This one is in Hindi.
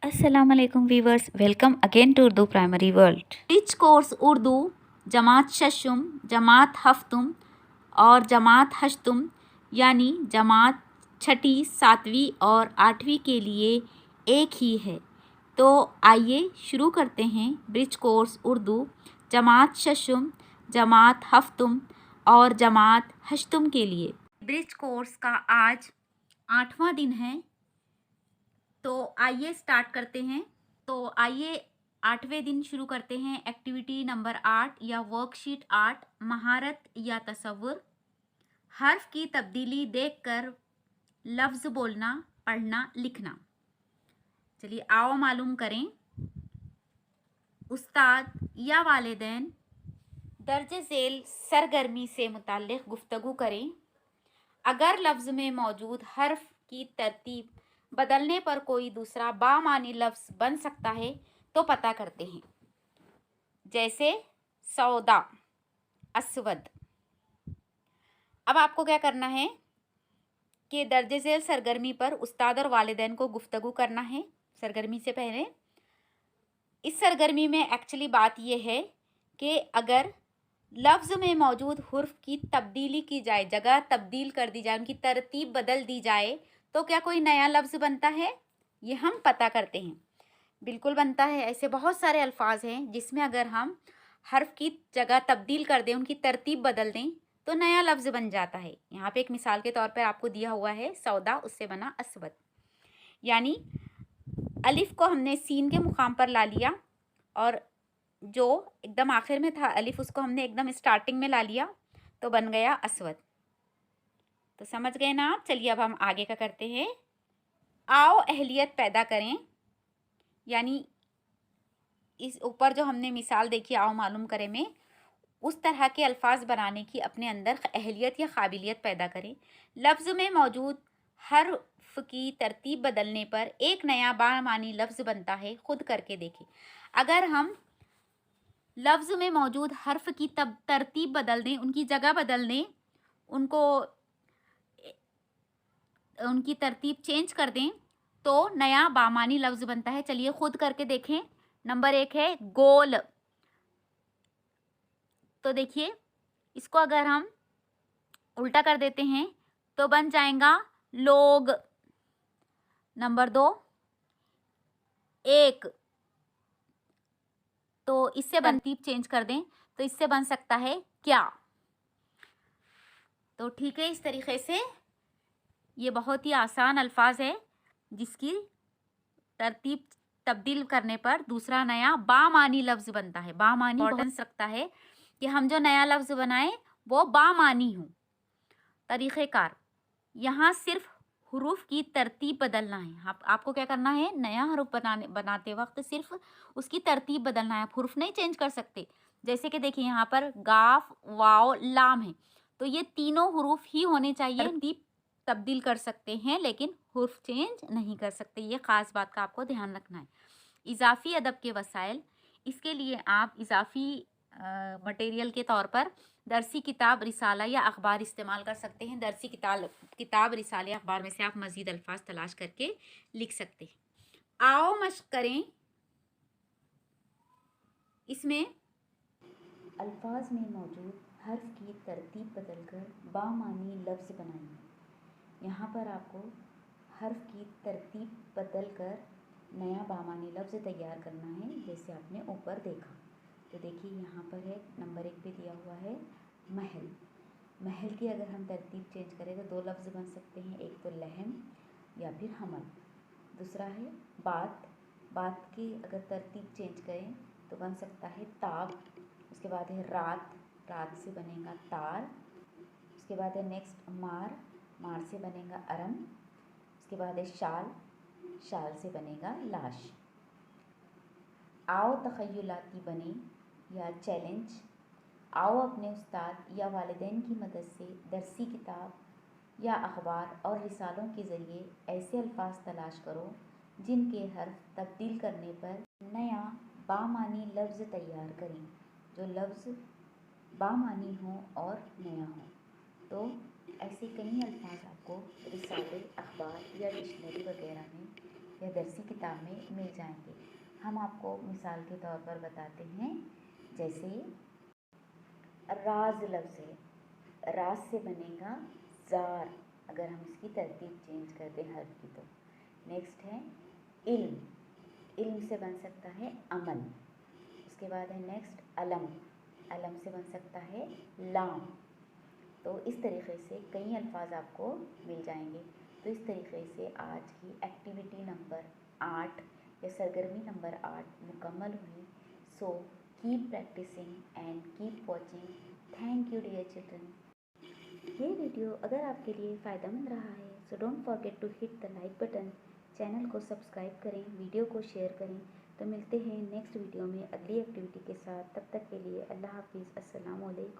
अस्सलाम वालेकुम viewers, welcome again to Urdu primary world. Rich course Urdu जमात शशुम, जमात हफ्तुम और जमात हश्तुम यानी जमात छठी, सातवीं और आठवीं के लिए एक ही है। तो आइए शुरू करते हैं ब्रिज कोर्स उर्दू जमात शशुम, जमात हफ्तुम और जमात हश्तुम के लिए। ब्रिज कोर्स का आज 8वां दिन है। तो आइए स्टार्ट करते हैं। तो आइए 8वें दिन शुरू करते हैं। एक्टिविटी नंबर 8 या वर्कशीट 8, महारत या तसव्वुर। हर्फ की तब्दीली देखकर लफ्ज़ बोलना, पढ़ना, लिखना। चलिए आओ मालूम करें। उस्ताद या वालिदैन दर्ज झेल सरगर्मी से मुताल्लिक़ गुफ्तगू करें। अगर लफ्ज़ में मौजूद हर्फ की तरतीब बदलने पर कोई दूसरा बामानी लफ्ज़ बन सकता है तो पता करते हैं। जैसे सौदा, अस्वद। अब आपको क्या करना है कि दर्जे झेल सरगर्मी पर उस्ताद और वालिदैन को गुफ्तगू करना है। सरगर्मी से पहले इस सरगर्मी में एक्चुअली बात यह है कि अगर लफ्ज़ में मौजूद हुर्फ की तब्दीली की जाए, जगह तब्दील कर दी जाए, उनकी तरतीब बदल दी जाए तो क्या कोई नया लफ्ज़ बनता है? ये हम पता करते हैं। बिल्कुल बनता है। ऐसे बहुत सारे अल्फाज हैं जिसमें अगर हम हर्फ की जगह तब्दील कर दें, उनकी तरतीब बदल दें तो नया लफ्ज़ बन जाता है। यहाँ पे एक मिसाल के तौर पर आपको दिया हुआ है सौदा, उससे बना अस्वद। यानी अलिफ को हमने सीन के मुकाम पर ला लिया और जो एकदम आखिर में था अलिफ, उसको हमने एकदम स्टार्टिंग में ला लिया तो बन गया अस्वद। तो समझ गए ना आप। चलिए अब हम आगे का करते हैं। आओ अहलियत पैदा करें, यानी इस ऊपर जो हमने मिसाल देखी आओ मालूम करें में, उस तरह के अल्फाज बनाने की अपने अंदर अहलियत या काबिलियत पैदा करें। लफ्ज़ में मौजूद हर्फ की तरतीब बदलने पर एक नया बामानी लफ्ज़ बनता है। खुद करके देखें। अगर हम लफ्ज़ में मौजूद हर्फ की तरतीब बदल दें, उनकी जगह बदल दें, उनकी तरतीब चेंज कर दें तो नया बामानी लफ्ज़ बनता है। चलिए खुद करके देखें। नंबर 1 है गोल। तो देखिए इसको अगर हम उल्टा कर देते हैं तो बन जाएगा लोग। नंबर 2 एक। तो इससे तरतीब चेंज कर दें तो इससे बन सकता है क्या। तो ठीक है, इस तरीके से ये बहुत ही आसान अल्फाज है जिसकी तरतीब तब्दील करने पर दूसरा नया बामानी लफ्ज़ बनता है। बामानी इम्पोर्टेंस रखता है कि हम जो नया लफ्ज़ बनाएं वो बामानी हो। तरीक़ेकार, यहाँ सिर्फ हुरूफ की तरतीब बदलना है। आपको क्या करना है, नया हरूफ बनाते वक्त सिर्फ उसकी तरतीब बदलना है। आप हुरूफ नहीं चेंज कर सकते। जैसे कि देखिए यहाँ पर गाफ, वाव, लाम है तो ये तीनों हुरूफ ही होने चाहिए। तरतीब तब्दील कर सकते हैं लेकिन हुर्फ चेंज नहीं कर सकते। ये ख़ास बात का आपको ध्यान रखना है। इजाफ़ी अदब के वसाइल, इसके लिए आप इजाफ़ी मटेरियल के तौर पर दरसी किताब, रिसाला या अखबार इस्तेमाल कर सकते हैं। दरसी किताब, रिसाले, अखबार में से आप मज़ीद अल्फाज तलाश करके लिख सकते हैं। आओ मश्क करें। इसमें अल्फाज में मौजूद हर्फ की तरतीब बदलकर बामानी लफ्ज़ बनाएंगे। यहाँ पर आपको हर्फ की तरतीब बदलकर नया बामानी लफ्ज़ तैयार करना है, जैसे आपने ऊपर देखा। तो देखिए यहाँ पर है नंबर 1 पे दिया हुआ है महल। महल की अगर हम तरतीब चेंज करें तो दो लफ्ज़ बन सकते हैं, एक तो लहम या फिर हमल। दूसरा है बात। बात की अगर तरतीब चेंज करें तो बन सकता है ताब। उसके बाद है रात। रात से बनेगा तार। उसके बाद है नेक्स्ट मार। मार से बनेगा अरम। उसके बाद है शाल। शाल से बनेगा लाश। आओ तख़य्युलाती बने या चैलेंज। आओ अपने उस्ताद या वालिदैन की मदद से दरसी किताब या अखबार और रिसालों के ज़रिए ऐसे अल्फाज तलाश करो जिनके हर्फ तब्दील करने पर नया बामानी लफ्ज़ तैयार करें, जो लफ्ज़ बामानी हो और नया हो। तो ऐसे कई अल्फाज आपको रिसाले, अखबार या डिक्शनरी वगैरह में या दरसी किताब में मिल जाएंगे। हम आपको मिसाल के तौर पर बताते हैं, जैसे राज लफ्ज़ है, राज से बनेगा जार, अगर हम इसकी तरतीब चेंज कर दें हर्फ की तो। नेक्स्ट है इल्म, इल्म से बन सकता है अमल। उसके बाद है नेक्स्ट अलम, अलम से बन सकता है लाम। तो इस तरीके से कई अल्फाज आपको मिल जाएंगे। तो इस तरीके से आज की एक्टिविटी नंबर 8 या सरगर्मी नंबर 8 मुकम्मल हुई। So keep practising and keep watching. Thank you dear children. ये वीडियो अगर आपके लिए फ़ायदेमंद रहा है so don't forget to hit the like button, channel को सब्सक्राइब करें, वीडियो को शेयर करें। तो मिलते हैं नेक्स्ट वीडियो में अगली एक्टिविटी के साथ। तब तक के लिए अल्लाह हाफिज़, अस्सलाम वालेकुम।